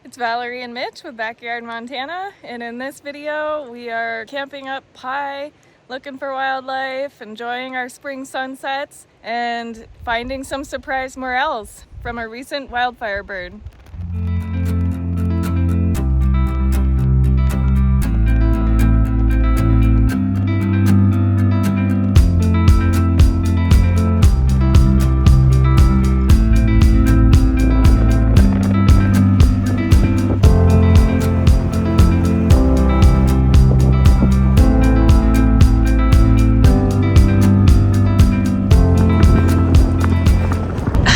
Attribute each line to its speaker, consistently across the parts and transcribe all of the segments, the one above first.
Speaker 1: It's Valerie and Mitch with Backyard Montana, and in this video we are camping up high, looking for wildlife, enjoying our spring sunsets, and finding some surprise morels from a recent wildfire burn.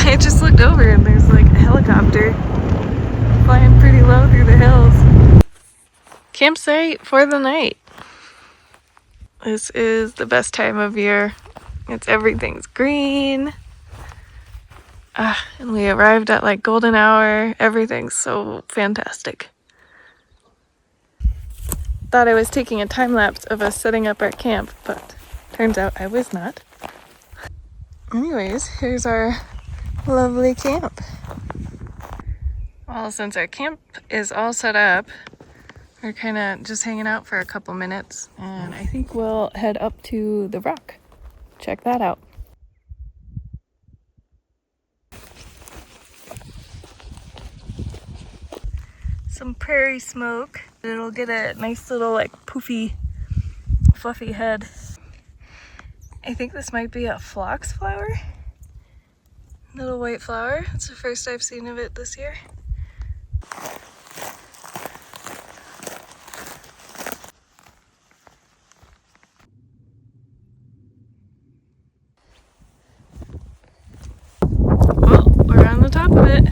Speaker 1: I just looked over and there's like a helicopter flying pretty low through the hills. Campsite for the night. This is the best time of year. Everything's green. And we arrived at like golden hour. Everything's so fantastic. Thought I was taking a time lapse of us setting up our camp, but turns out I was not. Anyways, here's our lovely camp. Well, since our camp is all set up, we're kind of just hanging out for a couple minutes, and I think we'll head up to the rock. Check that out. Some prairie smoke. It'll get a nice little like poofy, fluffy head. I think this might be a phlox flower. Little white flower. It's the first I've seen of it this year. Well, we're on the top of it,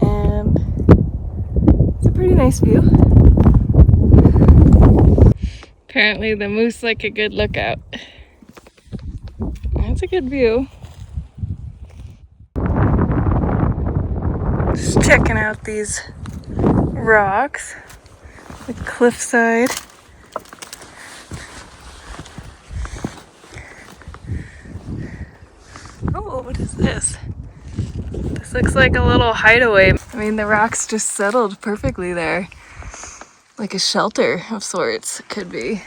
Speaker 1: and it's a pretty nice view. Apparently the moose like a good lookout. That's a good view. Just checking out these rocks, the cliffside. Oh, what is this? This looks like a little hideaway. I mean, the rocks just settled perfectly there. Like a shelter of sorts, it could be.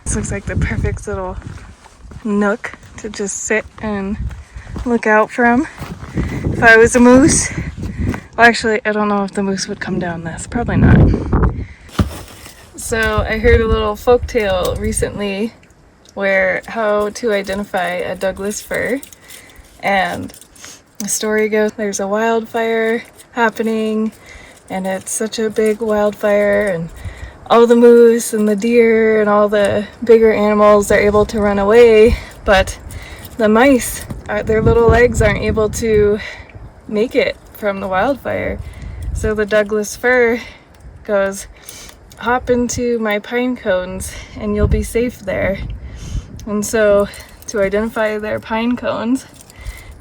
Speaker 1: This looks like the perfect little nook to just sit and look out from. If I was a moose, well, actually, I don't know if the moose would come down this. Probably not. So I heard a little folktale recently where how to identify a Douglas fir. And the story goes there's a wildfire happening, and it's such a big wildfire, and all the moose and the deer and all the bigger animals are able to run away, but the mice, their little legs aren't able to make it from the wildfire. So the Douglas fir goes, hop into my pine cones and you'll be safe there. And so to identify their pine cones,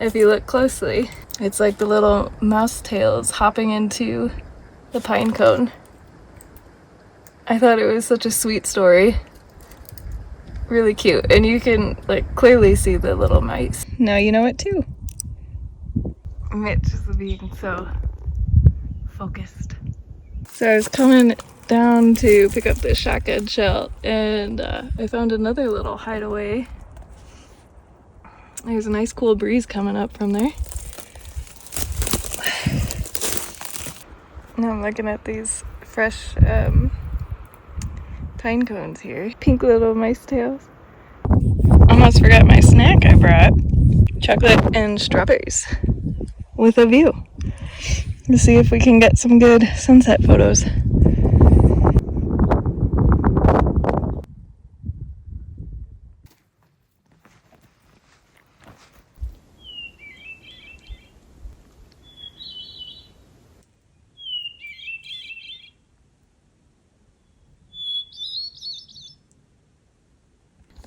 Speaker 1: if you look closely, it's like the little mouse tails hopping into the pine cone. I thought it was such a sweet story. Really cute. And you can like clearly see the little mice. Now you know it too. Mitch is being so focused. So I was coming down to pick up this shotgun shell, and I found another little hideaway. There's a nice cool breeze coming up from there. Now I'm looking at these fresh pine cones here. Pink little mice tails. Almost forgot my snack I brought. Chocolate and strawberries with a view. Let's see if we can get some good sunset photos.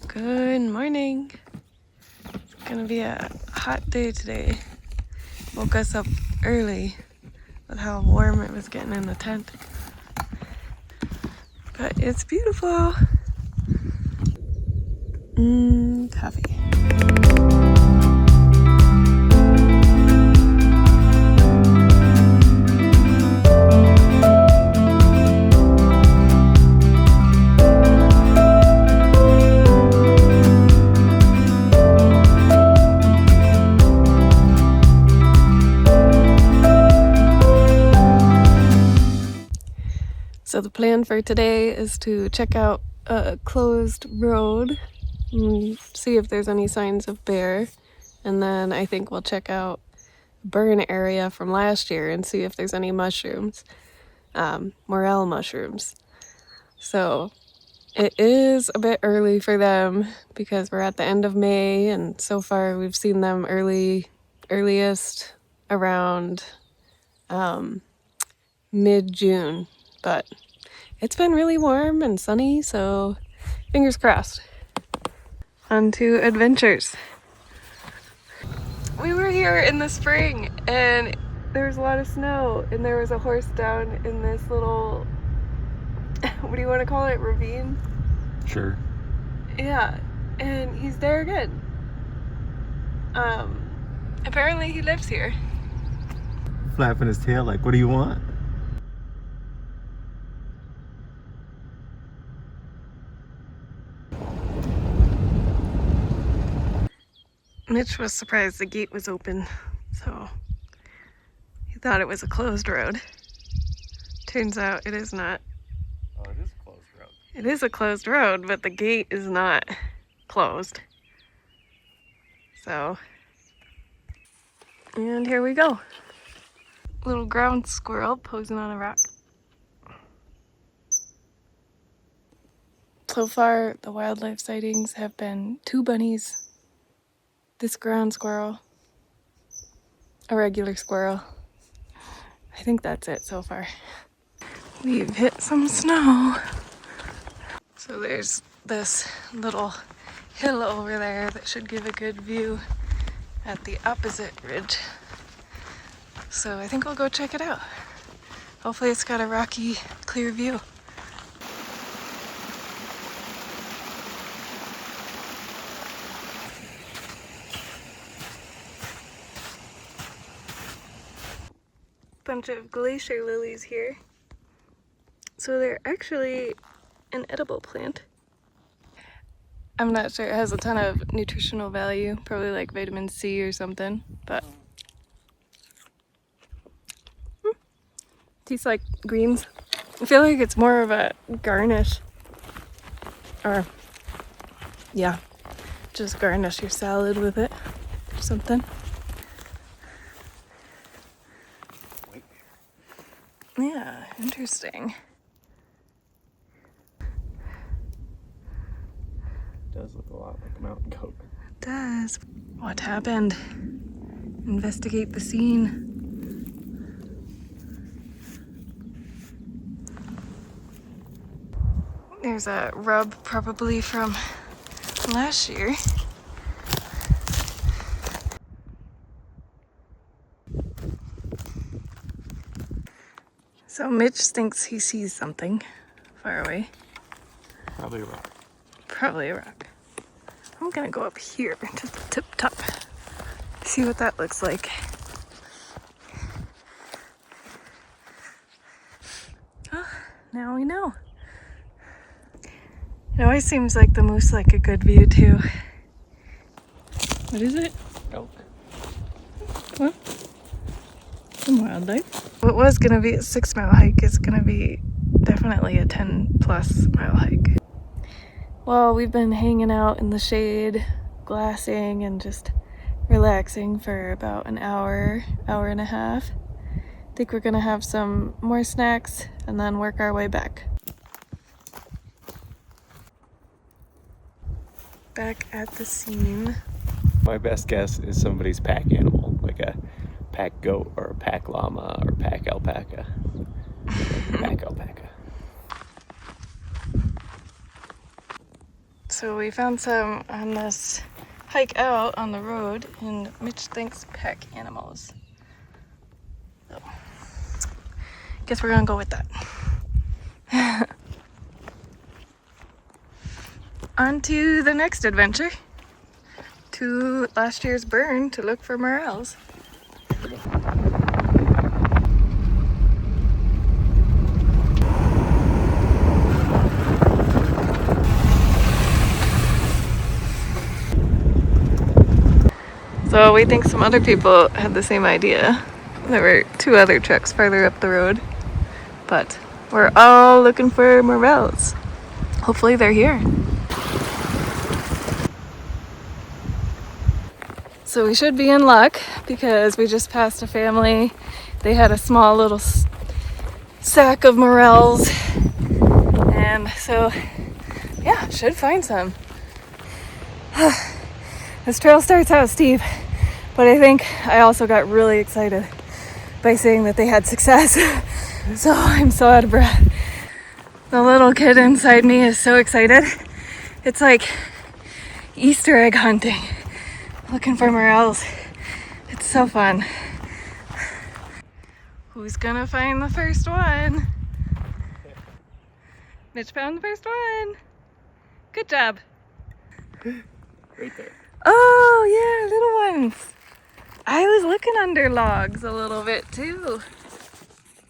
Speaker 1: Good morning. It's gonna be a hot day today. Woke us up early with how warm it was getting in the tent. But it's beautiful. Coffee. So the plan for today is to check out a closed road and see if there's any signs of bear. And then I think we'll check out a burn area from last year and see if there's any mushrooms, morel mushrooms. So it is a bit early for them because we're at the end of May, and so far we've seen them earliest around mid-June, but it's been really warm and sunny, so fingers crossed. On to adventures. We were here in the spring and there was a lot of snow, and there was a horse down in this little, what do you want to call it, ravine?
Speaker 2: Sure.
Speaker 1: Yeah, and he's there again. Apparently he lives here.
Speaker 2: Flapping his tail like, what do you want?
Speaker 1: Mitch was surprised the gate was open, so he thought it was a closed road. Turns out it is not.
Speaker 2: Oh, it is a closed road.
Speaker 1: It is a closed road, but the gate is not closed. So, and here we go. Little ground squirrel posing on a rock. So far, the wildlife sightings have been 2 bunnies, this ground squirrel, a regular squirrel. I think that's it so far. We've hit some snow. So there's this little hill over there that should give a good view at the opposite ridge. So I think we'll go check it out. Hopefully it's got a rocky, clear view. Bunch of glacier lilies here. So they're actually an edible plant. I'm not sure, it has a ton of nutritional value, probably like vitamin C or something, but tastes like greens. I feel like it's more of a garnish, or yeah, just garnish your salad with it or something. Yeah, interesting.
Speaker 2: Does look a lot like a mountain goat.
Speaker 1: It does. What happened? Investigate the scene. There's a rub probably from last year. So Mitch thinks he sees something far away.
Speaker 2: Probably a rock.
Speaker 1: Probably a rock. I'm gonna go up here to the tip top. See what that looks like. Oh, now we know. It always seems like the moose like a good view too. What is it?
Speaker 2: Elk.
Speaker 1: What? Some wildlife. What was gonna be a 6-mile hike is gonna be definitely a 10+ mile hike. Well, we've been hanging out in the shade, glassing and just relaxing for about an hour and a half. I think we're gonna have some more snacks and then work our way back. Back at the scene.
Speaker 2: My best guess is somebody's pack animal, like a pack goat or a pack llama or pack alpaca. Pack alpaca.
Speaker 1: So we found some on this hike out on the road, and Mitch thinks pack animals. So, guess we're gonna go with that. On to the next adventure. To last year's burn to look for morels. So we think some other people had the same idea. There were 2 other trucks farther up the road, but We're all looking for morels. Hopefully they're here. So we should be in luck because we just passed a family. They had a small little sack of morels. And so, yeah, should find some. This trail starts out steep, but I think I also got really excited by saying that they had success. So I'm so out of breath. The little kid inside me is so excited. It's like Easter egg hunting, looking for morels. It's so fun. Who's gonna find the first one? Mitch found the first one. Good job.
Speaker 2: Right there.
Speaker 1: Oh yeah, little ones. I was looking under logs a little bit too.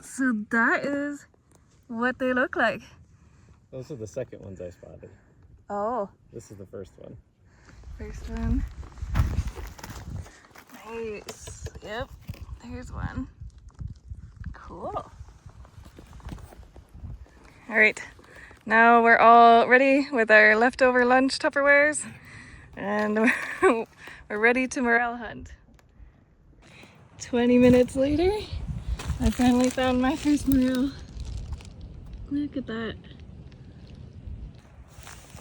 Speaker 1: So that is what they look like.
Speaker 2: Those are the second ones I spotted.
Speaker 1: Oh.
Speaker 2: This is the first one.
Speaker 1: First one. Nice. Yep. There's one. Cool. All right. Now we're all ready with our leftover lunch Tupperwares, and we're ready to morel hunt. 20 minutes later, I finally found my first morel. Look at that.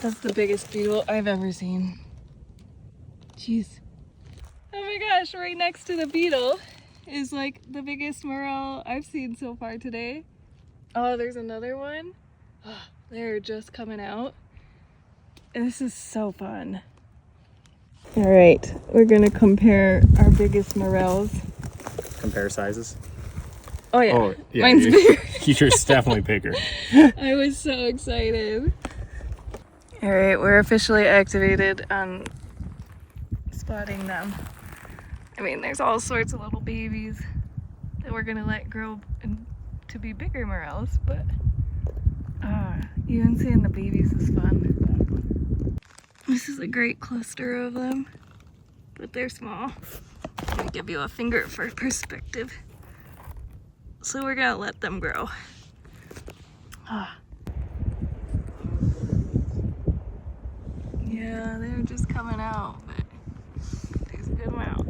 Speaker 1: That's the biggest beetle I've ever seen. Jeez. Oh my gosh, right next to the beetle is like the biggest morel I've seen so far today. Oh, there's another one. Oh, they're just coming out. This is so fun. All right, we're gonna compare our biggest morels.
Speaker 2: Compare sizes?
Speaker 1: Oh yeah,
Speaker 2: Oh, yeah,
Speaker 1: mine's bigger.
Speaker 2: Yours definitely bigger.
Speaker 1: I was so excited. All right, we're officially activated on spotting them. I mean, there's all sorts of little babies that we're gonna let grow to be bigger morels, but even seeing the babies is fun. This is a great cluster of them, but they're small. Let me give you a finger for perspective. So we're gonna let them grow. Yeah, they're just coming out, but there's a good amount.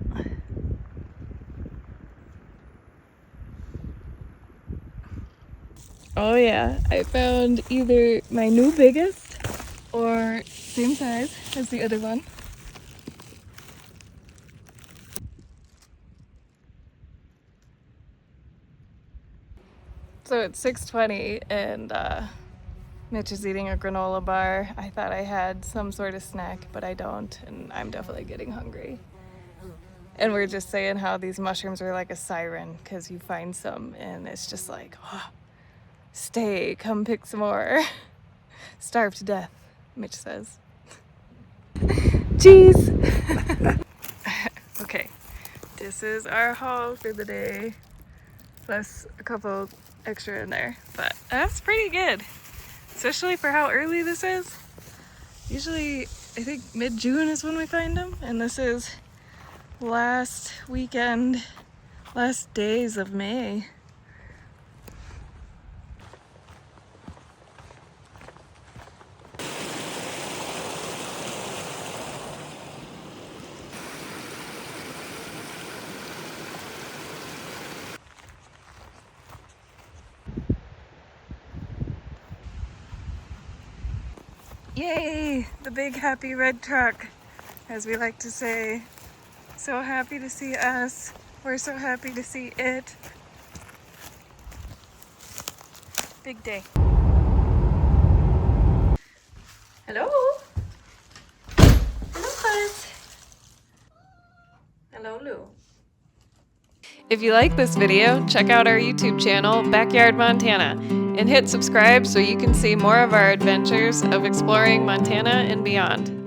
Speaker 1: Oh yeah, I found either my new biggest or same size as the other one. So it's 6:20 and Mitch is eating a granola bar. I thought I had some sort of snack, but I don't, and I'm definitely getting hungry. And we're just saying how these mushrooms are like a siren because you find some and it's just like, oh, stay, come pick some more. Starve to death, Mitch says. Cheese! Okay, this is our haul for the day. Plus a couple extra in there, but that's pretty good. Especially for how early this is. Usually, I think mid-June is when we find them, and this is last weekend, last days of May. Yay! The big happy red truck, as we like to say. So happy to see us. We're so happy to see it. Big day. Hello? Hello, Buzz. Hello, Lou. If you like this video, check out our YouTube channel, Backyard Montana, and hit subscribe so you can see more of our adventures of exploring Montana and beyond.